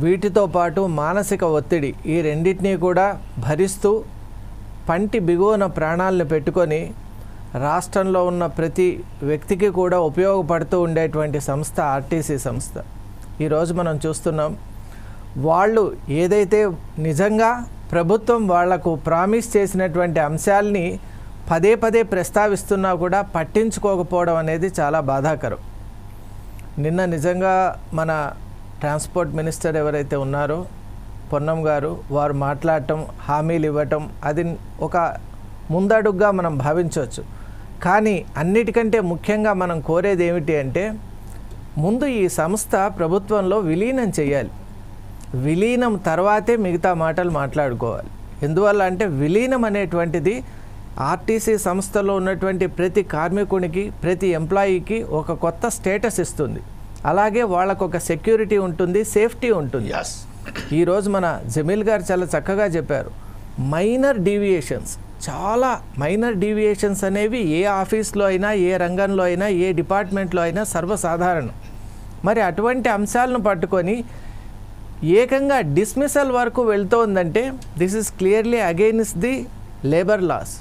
వీటితో పాటు మానసిక ఒత్తిడి ఈ రెండింటినీ కూడా భరిస్తూ పంటి బిగువన ప్రాణాలను పెట్టుకొని రాష్ట్రంలో ఉన్న ప్రతి వ్యక్తికి కూడా ఉపయోగపడుతూ ఉండేటువంటి సంస్థ ఆర్టీసీ సంస్థ. ఈరోజు మనం చూస్తున్నాం, వాళ్ళు ఏదైతే నిజంగా ప్రభుత్వం వాళ్లకు ప్రామిస్ చేసినటువంటి అంశాలని పదే పదే ప్రస్తావిస్తున్నా కూడా పట్టించుకోకపోవడం అనేది చాలా బాధాకరం. నిన్న నిజంగా మన ట్రాన్స్పోర్ట్ మినిస్టర్ ఎవరైతే ఉన్నారో పొన్నం గారు, వారు మాట్లాడటం, హామీలు ఇవ్వటం అది ఒక ముందడుగ్గా మనం భావించవచ్చు. కానీ అన్నిటికంటే ముఖ్యంగా మనం కోరేది ఏమిటి అంటే, ముందు ఈ సంస్థ ప్రభుత్వంలో విలీనం చేయాలి. విలీనం తర్వాతే మిగతా మాటలు మాట్లాడుకోవాలి. ఎందువల్ల అంటే విలీనం అనేటువంటిది ఆర్టీసీ సంస్థలో ఉన్నటువంటి ప్రతి కార్మికునికి, ప్రతి ఎంప్లాయీకి ఒక కొత్త స్టేటస్ ఇస్తుంది. అలాగే వాళ్ళకు ఒక సెక్యూరిటీ ఉంటుంది, సేఫ్టీ ఉంటుంది. ఈరోజు మన జమీల్ గారు చాలా చక్కగా చెప్పారు, మైనర్ డీవియేషన్స్, చాలా మైనర్ డీవియేషన్స్ అనేవి ఏ ఆఫీస్లో అయినా, ఏ రంగంలో అయినా, ఏ డిపార్ట్మెంట్లో అయినా సర్వసాధారణం. మరి అటువంటి అంశాలను పట్టుకొని ఏకంగా డిస్మిసల్ వరకు వెళ్తోందంటే this is clearly against the labour laws.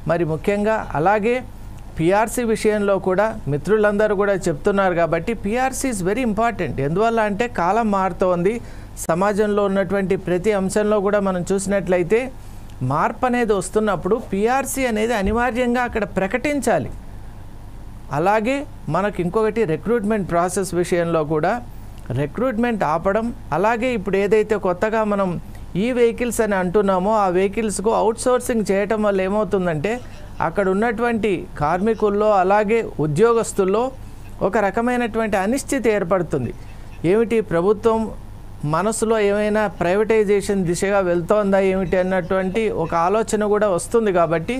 మరి ముఖ్యంగా అలాగే పిఆర్సీ విషయంలో కూడా మిత్రులందరూ కూడా చెప్తున్నారు కాబట్టి పిఆర్సీ ఈజ్ వెరీ ఇంపార్టెంట్. ఎందువల్ల అంటే కాలం మారుతోంది, సమాజంలో ఉన్నటువంటి ప్రతి అంశంలో కూడా మనం చూసినట్లయితే మార్పు అనేది వస్తున్నప్పుడు పిఆర్సీ అనేది అనివార్యంగా అక్కడ ప్రకటించాలి. అలాగే మనకు ఇంకొకటి రిక్రూట్మెంట్ ప్రాసెస్ విషయంలో కూడా రిక్రూట్మెంట్ ఆపడం, అలాగే ఇప్పుడు ఏదైతే కొత్తగా మనం ఈ వెహికల్స్ అని అంటున్నామో ఆ వెహికల్స్కు అవుట్సోర్సింగ్ చేయటం వల్ల ఏమవుతుందంటే అక్కడ ఉన్నటువంటి కార్మికుల్లో అలాగే ఉద్యోగస్తుల్లో ఒక రకమైనటువంటి అనిశ్చితి ఏర్పడుతుంది. ఏమిటి ప్రభుత్వం మనసులో ఏమైనా ప్రైవేటైజేషన్ దిశగా వెళ్తోందా ఏమిటి అన్నటువంటి ఒక ఆలోచన కూడా వస్తుంది. కాబట్టి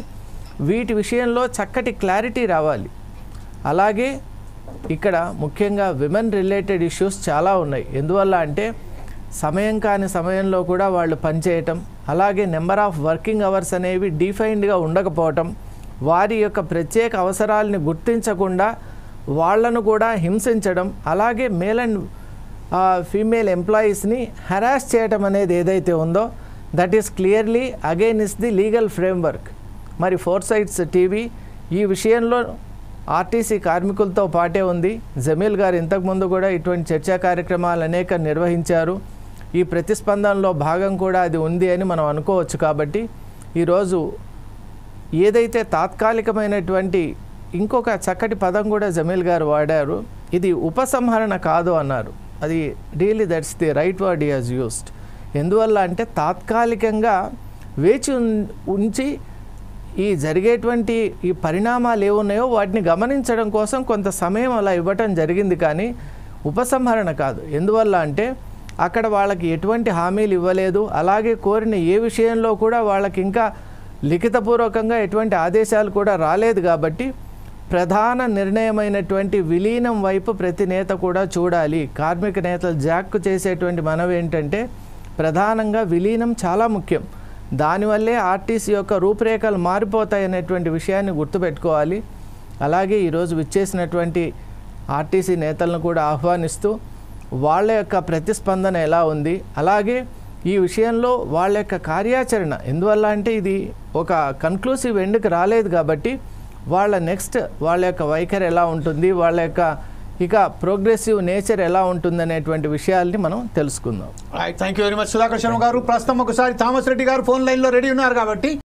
వీటి విషయంలో చక్కటి క్లారిటీ రావాలి. అలాగే ఇక్కడ ముఖ్యంగా విమెన్ రిలేటెడ్ ఇష్యూస్ చాలా ఉన్నాయి. ఎందువల్ల అంటే సమయం కాని సమయంలో కూడా వాళ్ళు పనిచేయటం, అలాగే నెంబర్ ఆఫ్ వర్కింగ్ అవర్స్ అనేవి డిఫైన్డ్గా ఉండకపోవటం, వారి యొక్క ప్రత్యేక అవసరాలని గుర్తించకుండా వాళ్లను కూడా హింసించడం, అలాగే మేల్ అండ్ ఫీమేల్ ఎంప్లాయీస్ని హెరాస్ చేయటం అనేది ఏదైతే ఉందో that is clearly against the legal framework. మరి ఫోర్సైట్స్ టీవీ ఈ విషయంలో ఆర్టీసీ కార్మికులతో పాటే ఉంది. జమీల్ గారు ఇంతకుముందు కూడా ఇటువంటి చర్చా కార్యక్రమాలు అనేక నిర్వహించారు. ఈ ప్రతిస్పందనలో భాగం కూడా అది ఉంది అని మనం అనుకోవచ్చు. కాబట్టి ఈరోజు ఏదైతే తాత్కాలికమైనటువంటి ఇంకొక చక్కటి పదం కూడా జమీల్ గారు వాడారు, ఇది ఉపసంహరణ కాదు అన్నారు. అది really that's the right word he has used. ఎందువల్ల అంటే తాత్కాలికంగా వేచి ఉంచి ఈ జరిగేటువంటి ఈ పరిణామాలు ఏమున్నాయో వాటిని గమనించడం కోసం కొంత సమయం అలా ఇవ్వటం జరిగింది, కానీ ఉపసంహరణ కాదు. ఎందువల్ల అంటే అక్కడ వాళ్ళకి ఎటువంటి హామీలు ఇవ్వలేదు, అలాగే కోరిన ఏ విషయంలో కూడా వాళ్ళకి ఇంకా లిఖితపూర్వకంగా ఎటువంటి ఆదేశాలు కూడా రాలేదు. కాబట్టి ప్రధాన నిర్ణయమైనటువంటి విలీనం వైపు ప్రతి నేత కూడా చూడాలి. కార్మిక నేతలు జాక్కు చేసేటువంటి మనవి ఏంటంటే ప్రధానంగా విలీనం చాలా ముఖ్యం. దానివల్లే ఆర్టీసీ యొక్క రూపురేఖలు మారిపోతాయనేటువంటి విషయాన్ని గుర్తుపెట్టుకోవాలి. అలాగే ఈరోజు విచ్చేసినటువంటి ఆర్టీసీ నేతలను కూడా ఆహ్వానిస్తూ వాళ్ళ యొక్క ప్రతిస్పందన ఎలా ఉంది, అలాగే ఈ విషయంలో వాళ్ళ యొక్క కార్యాచరణ, ఎందువల్ల అంటే ఇది ఒక కన్క్లూసివ్ ఎండ్కి రాలేదు కాబట్టి వాళ్ళ నెక్స్ట్ వాళ్ళ యొక్క వైఖరి ఎలా ఉంటుంది, వాళ్ళ యొక్క ఇక ప్రోగ్రెసివ్ నేచర్ ఎలా ఉంటుందనేటువంటి విషయాల్ని మనం తెలుసుకుందాం. Thank you very much Sudhakar Sharma గారు. ప్రస్తుతం ఒకసారి థామస్ రెడ్డి గారు ఫోన్ లైన్లో రెడీ ఉన్నారు కాబట్టి